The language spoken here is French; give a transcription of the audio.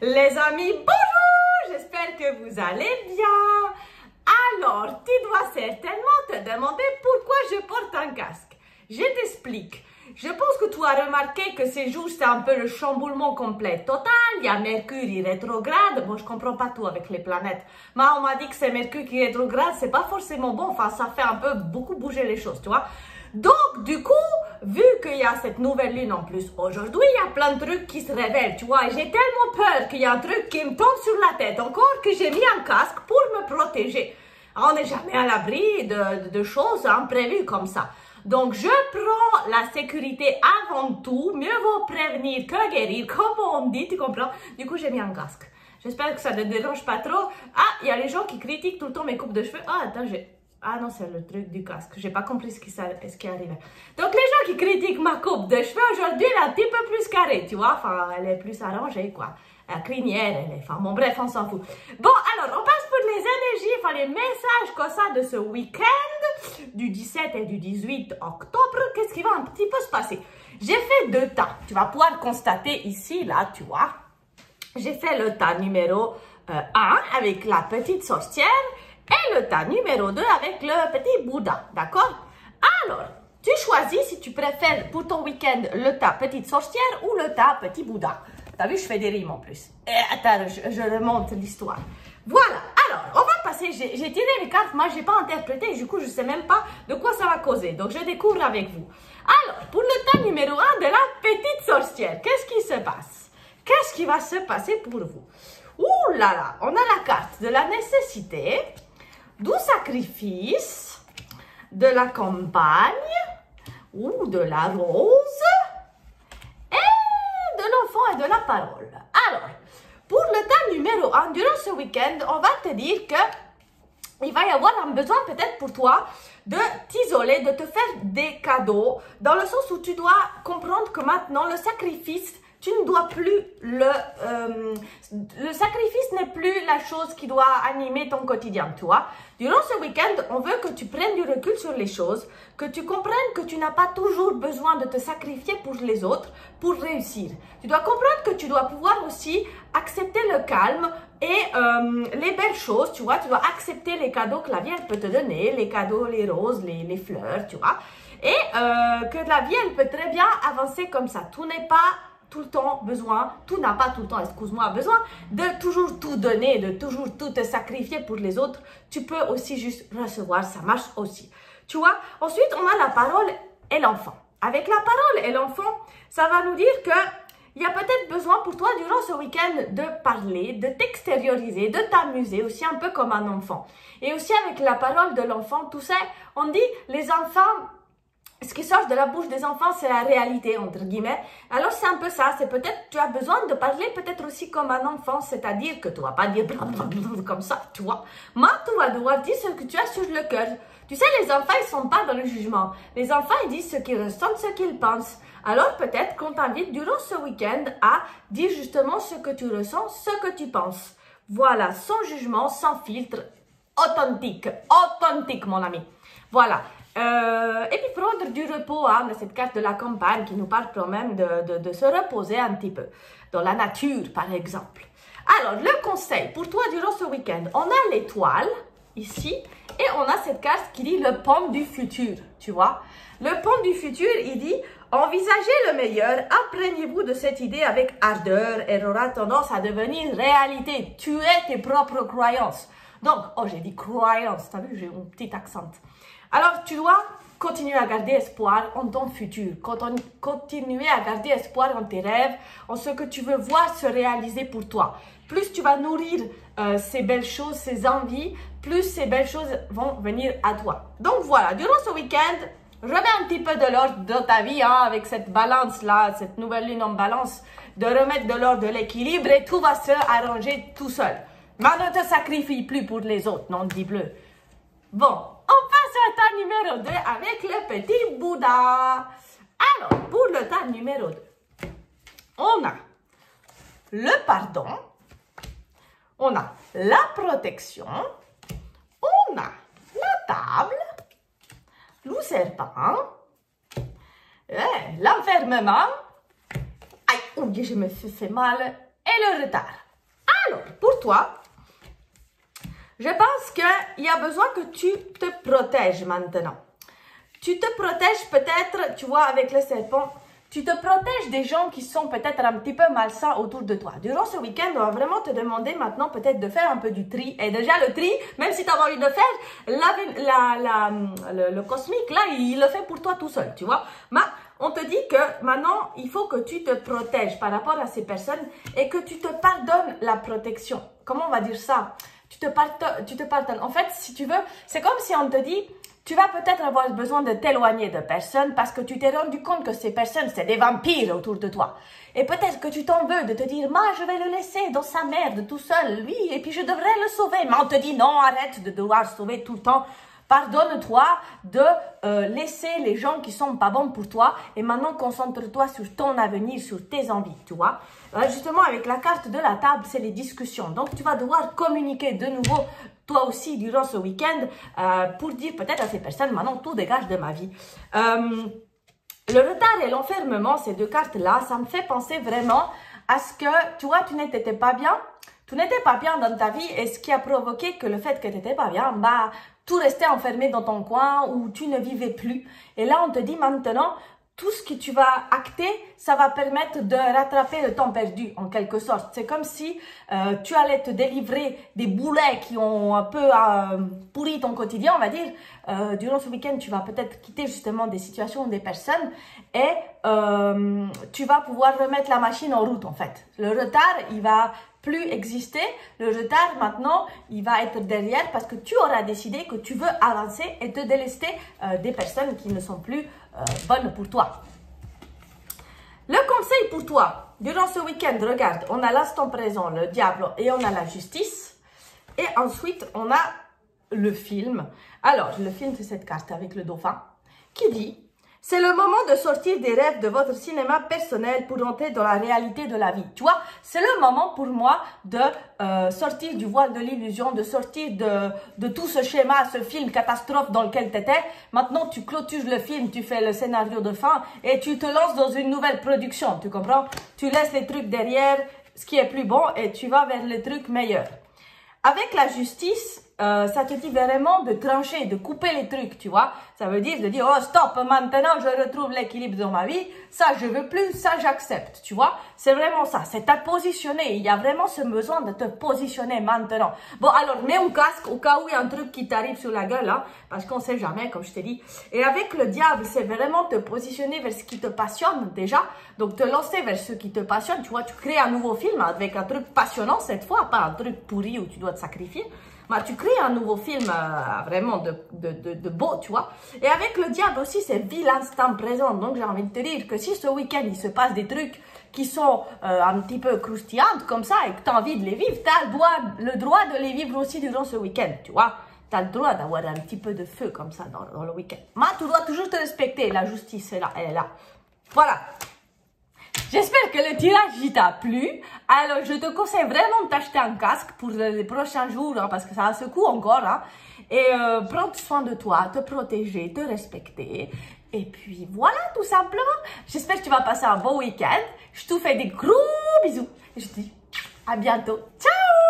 Les amis, bonjour! J'espère que vous allez bien. Alors, tu dois certainement te demander pourquoi je porte un casque. Je t'explique. Je pense que tu as remarqué que ces jours, c'est un peu le chamboulement complet total. Il y a Mercure rétrograde. Bon, je comprends pas tout avec les planètes. Mais on m'a dit que c'est Mercure qui rétrograde, c'est pas forcément bon. Enfin, ça fait un peu beaucoup bouger les choses, tu vois. Donc, du coup, vu qu'il y a cette nouvelle lune en plus aujourd'hui, il y a plein de trucs qui se révèlent, tu vois. Et j'ai tellement peur qu'il y a un truc qui me tombe sur la tête encore que j'ai mis un casque pour me protéger. On n'est jamais à l'abri de choses imprévues comme ça. Donc, je prends la sécurité avant tout. Mieux vaut prévenir que guérir, comme on dit, tu comprends? Du coup, j'ai mis un casque. J'espère que ça ne te dérange pas trop. Ah, il y a les gens qui critiquent tout le temps mes coupes de cheveux. Ah, attends, Ah non, c'est le truc du casque. J'ai pas compris ce qui est arrivé. Donc, les gens qui critiquent ma coupe de cheveux, aujourd'hui, elle est un petit peu plus carrée, tu vois. Enfin, elle est plus arrangée, quoi. La crinière, elle est... Enfin, bon, bref, on s'en fout. Bon, alors, on passe pour les énergies, enfin, les messages comme ça de ce week-end, du 17 et du 18 octobre. Qu'est-ce qui va un petit peu se passer? J'ai fait 2 tas. Tu vas pouvoir constater ici, là, tu vois. J'ai fait le tas numéro 1 avec la petite sorcière. Et le tas numéro 2 avec le petit Bouddha, d'accord? Alors, tu choisis si tu préfères pour ton week-end le tas petite sorcière ou le tas petit Bouddha. T'as vu, je fais des rimes en plus. Et attends, je remonte l'histoire. Voilà, alors, on va passer, j'ai tiré les cartes, moi j'ai pas interprété, du coup je sais même pas de quoi ça va causer. Donc je découvre avec vous. Alors, pour le tas numéro 1 de la petite sorcière, qu'est-ce qui se passe? Qu'est-ce qui va se passer pour vous? Ouh là là, on a la carte de la nécessité, du sacrifice, de la campagne, ou de la rose, et de l'enfant et de la parole. Alors, pour le tas numéro 1, durant ce week-end, on va te dire que il va y avoir un besoin peut-être pour toi de t'isoler, de te faire des cadeaux, dans le sens où tu dois comprendre que maintenant, le sacrifice, tu ne dois plus le sacrifice n'est plus la chose qui doit animer ton quotidien, tu vois. Durant ce week-end, on veut que tu prennes du recul sur les choses, que tu comprennes que tu n'as pas toujours besoin de te sacrifier pour les autres pour réussir. Tu dois comprendre que tu dois pouvoir aussi accepter le calme et les belles choses, tu vois. Tu dois accepter les cadeaux que la vie elle peut te donner, les cadeaux, les roses, les fleurs, tu vois. Et que la vie elle peut très bien avancer comme ça. Tout n'est pas tout le temps besoin, tout n'a pas tout le temps, excuse-moi, besoin de toujours tout donner, de toujours tout te sacrifier pour les autres. Tu peux aussi juste recevoir, ça marche aussi. Tu vois, ensuite, on a la parole et l'enfant. Avec la parole et l'enfant, ça va nous dire que il y a peut-être besoin pour toi, durant ce week-end, de parler, de t'extérioriser, de t'amuser aussi un peu comme un enfant. Et aussi avec la parole de l'enfant, tout ça, on dit, les enfants... Ce qui sort de la bouche des enfants, c'est la réalité, entre guillemets. Alors, c'est un peu ça. C'est peut-être, tu as besoin de parler peut-être aussi comme un enfant. C'est-à-dire que tu ne vas pas dire comme ça, tu vois. Mais tu vas devoir dire ce que tu as sur le cœur. Tu sais, les enfants, ils ne sont pas dans le jugement. Les enfants, ils disent ce qu'ils ressentent, ce qu'ils pensent. Alors, peut-être qu'on t'invite durant ce week-end à dire justement ce que tu ressens, ce que tu penses. Voilà, sans jugement, sans filtre, authentique. Authentique, mon ami. Voilà. Et puis prendre du repos, hein, de cette carte de la campagne qui nous parle quand même de se reposer un petit peu, dans la nature par exemple. Alors, le conseil pour toi durant ce week-end, on a l'étoile ici et on a cette carte qui dit le pont du futur, tu vois. Le pont du futur, il dit, envisagez le meilleur, imprégnez-vous de cette idée avec ardeur, elle aura tendance à devenir réalité. Tu es tes propres croyances. Donc, oh j'ai dit croyances, t'as vu, j'ai un petit accent. Alors, tu dois continuer à garder espoir en ton futur, continuer à garder espoir en tes rêves, en ce que tu veux voir se réaliser pour toi. Plus tu vas nourrir ces belles choses, ces envies, plus ces belles choses vont venir à toi. Donc voilà, durant ce week-end, remets un petit peu de l'ordre dans ta vie, hein, avec cette balance-là, cette nouvelle lune en balance, de remettre de l'ordre, de l'équilibre et tout va se arranger tout seul. Mais ne te sacrifie plus pour les autres, non, dis bleu. Bon, on passe au tas numéro 2 avec le petit Bouddha. Alors, pour le tas numéro 2, on a le pardon, on a la protection, on a la table, le serpent, l'enfermement, aïe, je me fais mal, et le retard. Alors, pour toi, je pense qu'il y a besoin que tu te protèges maintenant. Tu te protèges peut-être, tu vois, avec le serpent, tu te protèges des gens qui sont peut-être un petit peu malsains autour de toi. Durant ce week-end, on va vraiment te demander maintenant peut-être de faire un peu du tri. Et déjà, le tri, même si tu as envie de le faire, le cosmique, là, il le fait pour toi tout seul, tu vois. Mais on te dit que maintenant, il faut que tu te protèges par rapport à ces personnes et que tu te pardonnes la protection. Comment on va dire ça? Tu te pardonnes. En fait, si tu veux, c'est comme si on te dit... Tu vas peut-être avoir besoin de t'éloigner de personnes parce que tu t'es rendu compte que ces personnes, c'est des vampires autour de toi. Et peut-être que tu t'en veux de te dire, moi, je vais le laisser dans sa merde tout seul, lui, et puis je devrais le sauver. Mais on te dit, non, arrête de devoir sauver tout le temps. Pardonne-toi de laisser les gens qui sont pas bons pour toi et maintenant concentre-toi sur ton avenir, sur tes envies, tu vois. Justement, avec la carte de la table, c'est les discussions. Donc, tu vas devoir communiquer de nouveau toi aussi durant ce week-end pour dire peut-être à ces personnes, maintenant tout dégage de ma vie. Le retard et l'enfermement, ces deux cartes-là, ça me fait penser vraiment à ce que, tu vois, tu n'étais pas bien. Tu n'étais pas bien dans ta vie et ce qui a provoqué que le fait que tu n'étais pas bien, bah, tout restait enfermé dans ton coin où tu ne vivais plus. Et là, on te dit maintenant, tout ce que tu vas acter, ça va permettre de rattraper le temps perdu, en quelque sorte. C'est comme si tu allais te délivrer des boulets qui ont un peu pourri ton quotidien, on va dire. Durant ce week-end, tu vas peut-être quitter justement des situations, des personnes et tu vas pouvoir remettre la machine en route, en fait. Le retard, il va plus exister. Le retard, maintenant, il va être derrière parce que tu auras décidé que tu veux avancer et te délester des personnes qui ne sont plus bonnes pour toi. Le conseil pour toi, durant ce week-end, regarde, on a l'instant présent, le diable et on a la justice. Et ensuite, on a le film. Alors, le film, c'est cette carte avec le dauphin qui dit... C'est le moment de sortir des rêves de votre cinéma personnel pour entrer dans la réalité de la vie. Tu vois, c'est le moment pour moi de sortir du voile de l'illusion, de sortir de tout ce schéma, ce film catastrophe dans lequel tu étais. Maintenant, tu clôtures le film, tu fais le scénario de fin et tu te lances dans une nouvelle production, tu comprends? Tu laisses les trucs derrière, ce qui est plus bon et tu vas vers les trucs meilleurs. Avec la justice, ça te dit vraiment de trancher, de couper les trucs, tu vois. Ça veut dire de dire, oh stop, maintenant je retrouve l'équilibre dans ma vie, ça je veux plus, ça j'accepte, tu vois. C'est vraiment ça, c'est à positionner, il y a vraiment ce besoin de te positionner maintenant. Bon alors, mets un casque au cas où il y a un truc qui t'arrive sur la gueule, hein, parce qu'on sait jamais, comme je t'ai dit. Et avec le diable, c'est vraiment te positionner vers ce qui te passionne déjà, donc te lancer vers ce qui te passionne, tu vois, tu crées un nouveau film avec un truc passionnant cette fois, pas un truc pourri où tu dois te sacrifier. Bah, tu crées un nouveau film vraiment de beau, tu vois. Et avec le diable aussi, c'est vie l'instant présent. Donc, j'ai envie de te dire que si ce week-end, il se passe des trucs qui sont un petit peu croustillantes comme ça et que tu as envie de les vivre, tu as le droit de les vivre aussi durant ce week-end, tu vois. Tu as le droit d'avoir un petit peu de feu comme ça dans le week-end. Mais tu dois toujours te respecter. La justice est là, elle est là. Voilà. J'espère que le tirage t'a plu. Alors, je te conseille vraiment de t'acheter un casque pour les prochains jours, hein, parce que ça secoue encore. Hein. Et prendre soin de toi, te protéger, te respecter. Et puis voilà, tout simplement. J'espère que tu vas passer un bon week-end. Je te fais des gros bisous. Et je te dis à bientôt. Ciao!